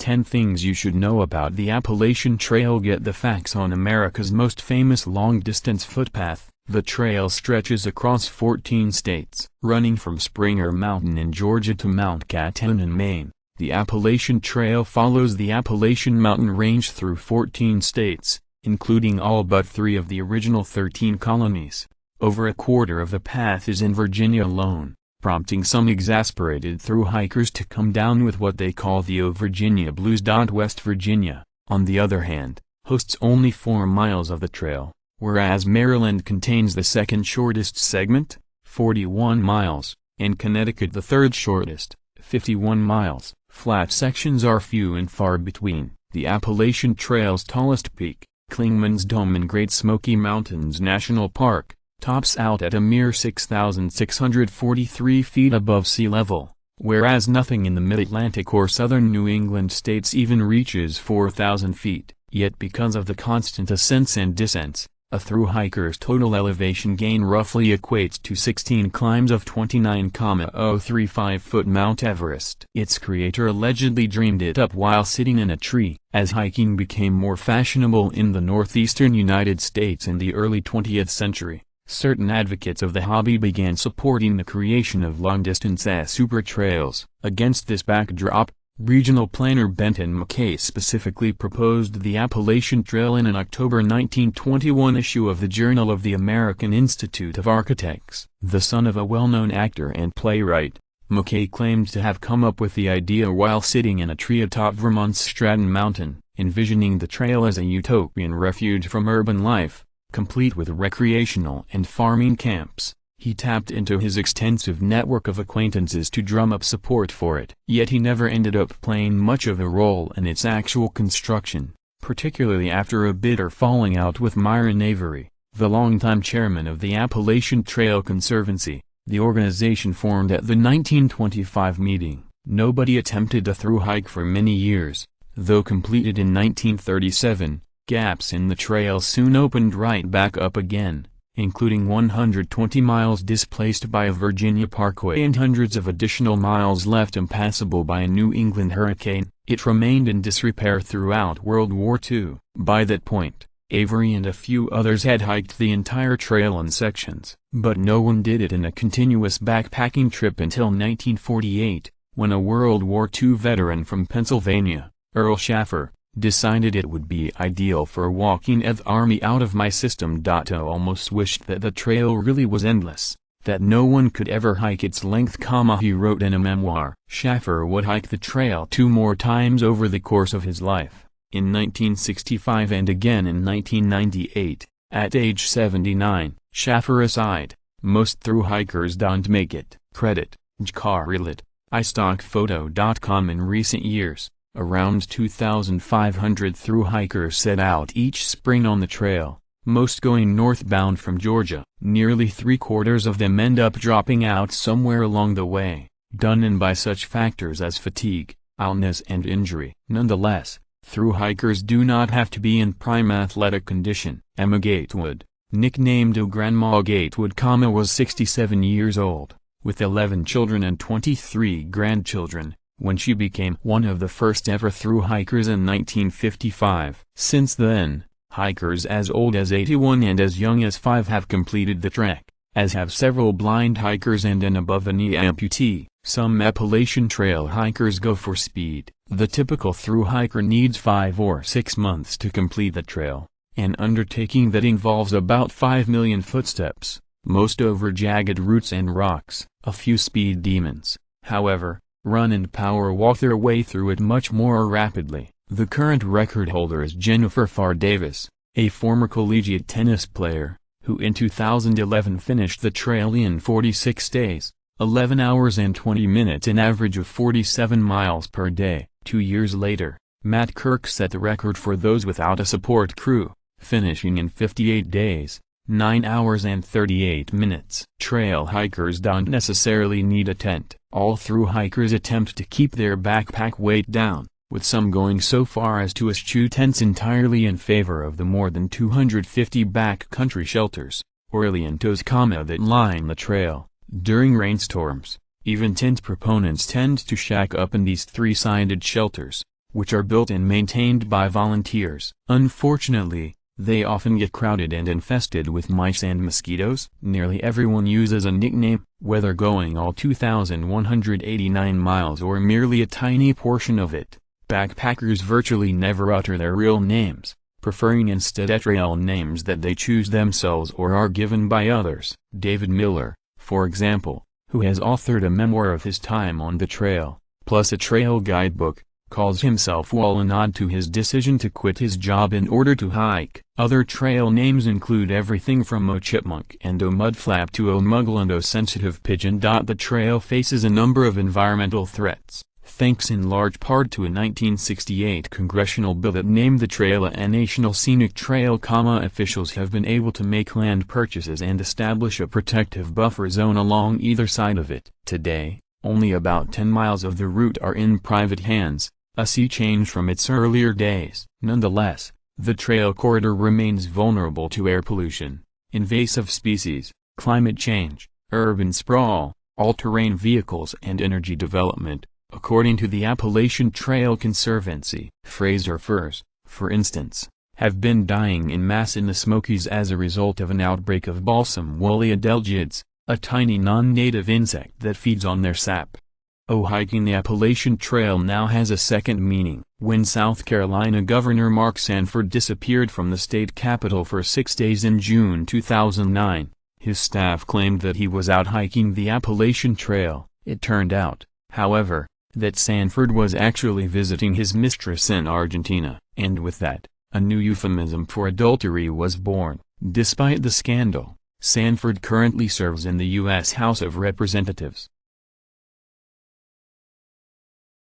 10 Things You Should Know About the Appalachian Trail. Get the facts on America's most famous long-distance footpath. The trail stretches across 14 states. Running from Springer Mountain in Georgia to Mount Gatewood in Maine, the Appalachian Trail follows the Appalachian Mountain Range through 14 states, including all but 3 of the original 13 colonies. Over a quarter of the path is in Virginia alone, prompting some exasperated thru-hikers to come down with what they call the O Virginia Blues. West Virginia, on the other hand, hosts only 4 miles of the trail, whereas Maryland contains the second shortest segment, 41 miles, and Connecticut the third shortest, 51 miles. Flat sections are few and far between. The Appalachian Trail's tallest peak, Clingman's Dome in Great Smoky Mountains National Park, tops out at a mere 6,643 feet above sea level, whereas nothing in the mid-Atlantic or southern New England states even reaches 4,000 feet. Yet because of the constant ascents and descents, a thru-hiker's total elevation gain roughly equates to 16 climbs of 29,035 foot Mount Everest. Its creator allegedly dreamed it up while sitting in a tree. As hiking became more fashionable in the northeastern United States in the early 20th century, certain advocates of the hobby began supporting the creation of long-distance super trails. Against this backdrop, regional planner Benton McKay specifically proposed the Appalachian Trail in an October 1921 issue of the Journal of the American Institute of Architects. The son of a well-known actor and playwright, McKay claimed to have come up with the idea while sitting in a tree atop Vermont's Stratton Mountain, envisioning the trail as a utopian refuge from urban life, complete with recreational and farming camps. He tapped into his extensive network of acquaintances to drum up support for it. Yet he never ended up playing much of a role in its actual construction, particularly after a bitter falling out with Myron Avery, the longtime chairman of the Appalachian Trail Conservancy, the organization formed at the 1925 meeting. Nobody attempted a thru-hike for many years, though completed in 1937. Gaps in the trail soon opened right back up again, including 120 miles displaced by a Virginia parkway and hundreds of additional miles left impassable by a New England hurricane. It remained in disrepair throughout World War II. By that point, Avery and a few others had hiked the entire trail in sections, but no one did it in a continuous backpacking trip until 1948, when a World War II veteran from Pennsylvania, Earl Schaffer, decided it would be ideal for walking the army out of my system. I almost wished that the trail really was endless, that no one could ever hike its length, he wrote in a memoir. Schaffer would hike the trail 2 more times over the course of his life, in 1965 and again in 1998. At age 79, Schaffer aside, most thru-hikers don't make it. Credit, Jkarilit, iStockphoto.com. In recent years, around 2,500 thru-hikers set out each spring on the trail, most going northbound from Georgia. Nearly 3/4 of them end up dropping out somewhere along the way, done in by such factors as fatigue, illness and injury. Nonetheless, thru-hikers do not have to be in prime athletic condition. Emma Gatewood, nicknamed O Grandma Gatewood, was 67 years old, with 11 children and 23 grandchildren, when she became one of the first ever thru-hikers in 1955. Since then, hikers as old as 81 and as young as 5 have completed the trek, as have several blind hikers and an above-the-knee amputee. Some Appalachian Trail hikers go for speed. The typical thru-hiker needs 5 or 6 months to complete the trail, an undertaking that involves about 5 million footsteps, most over jagged roots and rocks. A few speed demons, however, run and power walk their way through it much more rapidly. The current record holder is Jennifer Farr Davis, a former collegiate tennis player, who in 2011 finished the trail in 46 days, 11 hours and 20 minutes, an average of 47 miles per day. 2 years later, Matt Kirk set the record for those without a support crew, finishing in 58 days, 9 hours and 38 minutes. Trail hikers don't necessarily need a tent. All thru-hikers attempt to keep their backpack weight down, with some going so far as to eschew tents entirely in favor of the more than 250 backcountry shelters, or lientos, that line the trail. During rainstorms, even tent proponents tend to shack up in these 3-sided shelters, which are built and maintained by volunteers. Unfortunately, they often get crowded and infested with mice and mosquitoes. Nearly everyone uses a nickname, whether going all 2,189 miles or merely a tiny portion of it. Backpackers virtually never utter their real names, preferring instead trail names that they choose themselves or are given by others. David Miller, for example, who has authored a memoir of his time on the trail, plus a trail guidebook, calls himself Wall, a nod to his decision to quit his job in order to hike. Other trail names include everything from O Chipmunk and O Mudflap to O Muggle and O Sensitive Pigeon. The trail faces a number of environmental threats, thanks in large part to a 1968 congressional bill that named the trail a National Scenic Trail. Officials have been able to make land purchases and establish a protective buffer zone along either side of it. Today, only about 10 miles of the route are in private hands, a sea change from its earlier days. Nonetheless, the trail corridor remains vulnerable to air pollution, invasive species, climate change, urban sprawl, all-terrain vehicles and energy development, according to the Appalachian Trail Conservancy. Fraser firs, for instance, have been dying in mass in the Smokies as a result of an outbreak of balsam woolly adelgids, a tiny non-native insect that feeds on their sap. Hiking the Appalachian Trail now has a second meaning. When South Carolina Governor Mark Sanford disappeared from the state capitol for 6 days in June 2009, his staff claimed that he was out hiking the Appalachian Trail. It turned out, however, that Sanford was actually visiting his mistress in Argentina, and with that, a new euphemism for adultery was born. Despite the scandal, Sanford currently serves in the U.S. House of Representatives.